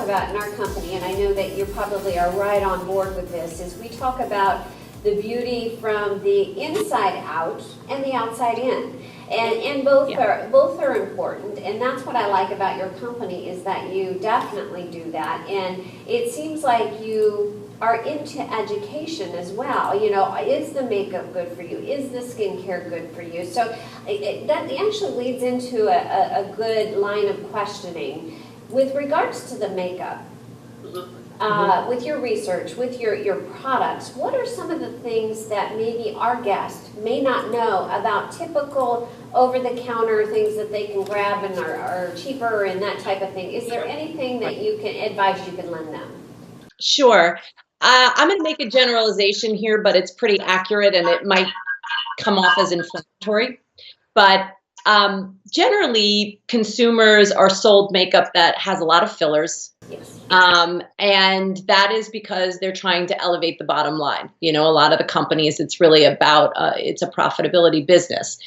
talk about in our company, and I know that you probably are right on board with this, is we talk about the beauty from the inside out and the outside in. And both are important, and that's what I like about your company, is that you definitely do that. And it seems like you are into education as well. You know, is the makeup good for you? Is the skincare good for you? So that actually leads into a good line of questioning with regards to the makeup. With your research, with your products, what are some of the things that maybe our guests may not know about typical over-the-counter things that they can grab and are cheaper and that type of thing? Is there anything that you can advise you can lend them? Sure. I'm going to make a generalization here, but it's pretty accurate and it might come off as inflammatory. But generally, consumers are sold makeup that has a lot of fillers. Yes. And that is because they're trying to elevate the bottom line. You know, a lot of the companies, it's really about, it's a profitability business.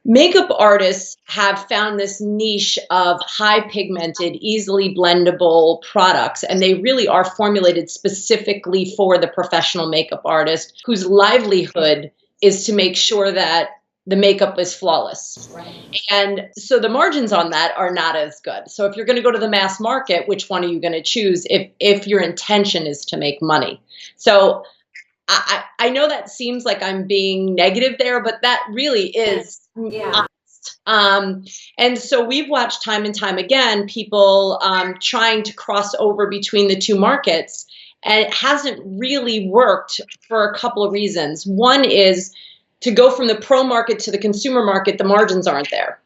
Makeup artists have found this niche of high pigmented, easily blendable products, and they really are formulated specifically for the professional makeup artist whose livelihood is to make sure that the makeup is flawless. Right. And so the margins on that are not as good. So if you're going to go to the mass market, which one are you going to choose if your intention is to make money? So I know that seems like I'm being negative there, but that really is honest. And so we've watched time and time again people trying to cross over between the two markets, and it hasn't really worked for a couple of reasons. One is to go from the pro market to the consumer market, the margins aren't there.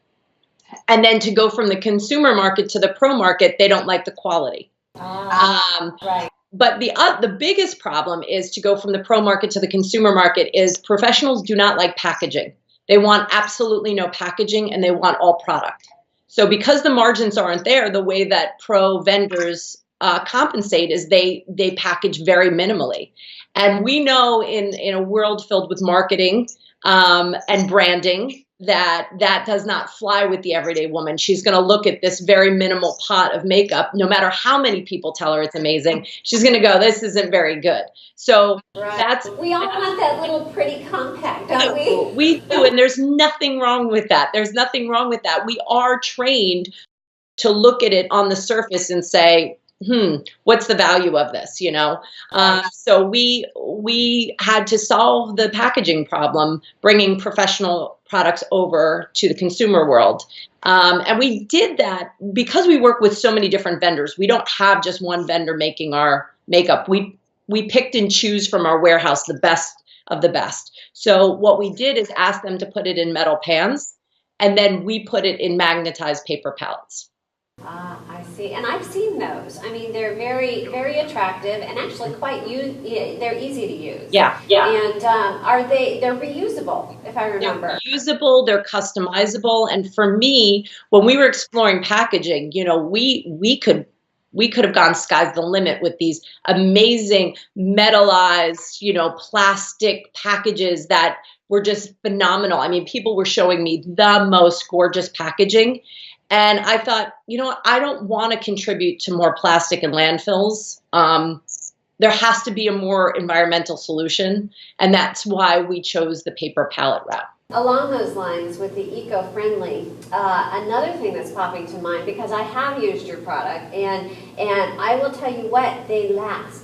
And then to go from the consumer market to the pro market, they don't like the quality. Right. But the biggest problem is to go from the pro market to the consumer market is professionals do not like packaging. They want absolutely no packaging and they want all product. So because the margins aren't there, the way that pro vendors compensate is they package very minimally. And we know in a world filled with marketing and branding that does not fly with the everyday woman. She's going to look at this very minimal pot of makeup, no matter how many people tell her it's amazing. She's going to go, this isn't very good. So we all want that little pretty compact, don't we? We do, and there's nothing wrong with that. There's nothing wrong with that. We are trained to look at it on the surface and say, what's the value of this, you know? So we had to solve the packaging problem, bringing professional products over to the consumer world. And we did that because we work with so many different vendors. We don't have just one vendor making our makeup. We picked and choose from our warehouse the best of the best. So what we did is ask them to put it in metal pans, and then we put it in magnetized paper palettes. I see. And I've seen those. I mean, they're very, very attractive and actually they're easy to use. Yeah. And they're reusable, if I remember. They're reusable, they're customizable. And for me, when we were exploring packaging, you know, we could have gone sky's the limit with these amazing metallized, you know, plastic packages that were just phenomenal. I mean, people were showing me the most gorgeous packaging. And I thought, you know what, I don't want to contribute to more plastic in landfills. There has to be a more environmental solution. And that's why we chose the paper palette route. Along those lines, with the eco-friendly, another thing that's popping to mind, because I have used your product, and I will tell you what, they last.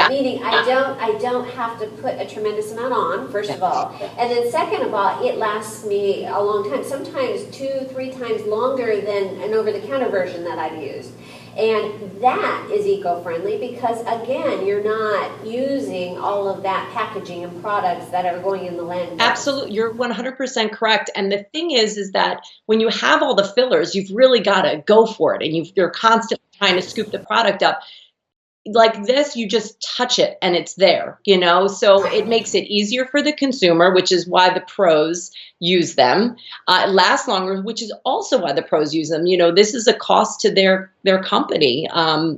Meaning I don't have to put a tremendous amount on, first of all. And then second of all, it lasts me a long time, sometimes 2-3 times longer than an over-the-counter version that I've used. And that is eco-friendly because, again, you're not using all of that packaging and products that are going in the landfill. Absolutely. You're 100% correct. And the thing is that when you have all the fillers, you've really got to go for it. And you're constantly trying to scoop the product up. Like this, you just touch it and it's there, you know, so it makes it easier for the consumer, which is why the pros use them. It lasts longer, which is also why the pros use them. You know, this is a cost to their company,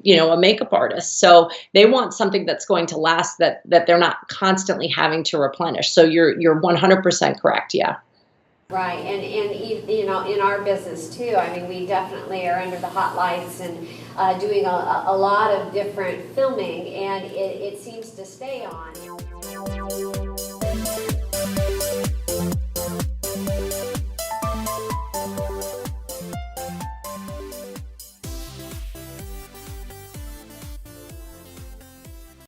you know, a makeup artist. So they want something that's going to last, that they're not constantly having to replenish. So you're 100% correct. Yeah. Right, you know, in our business too, I mean, we definitely are under the hot lights and doing a lot of different filming, and it seems to stay on.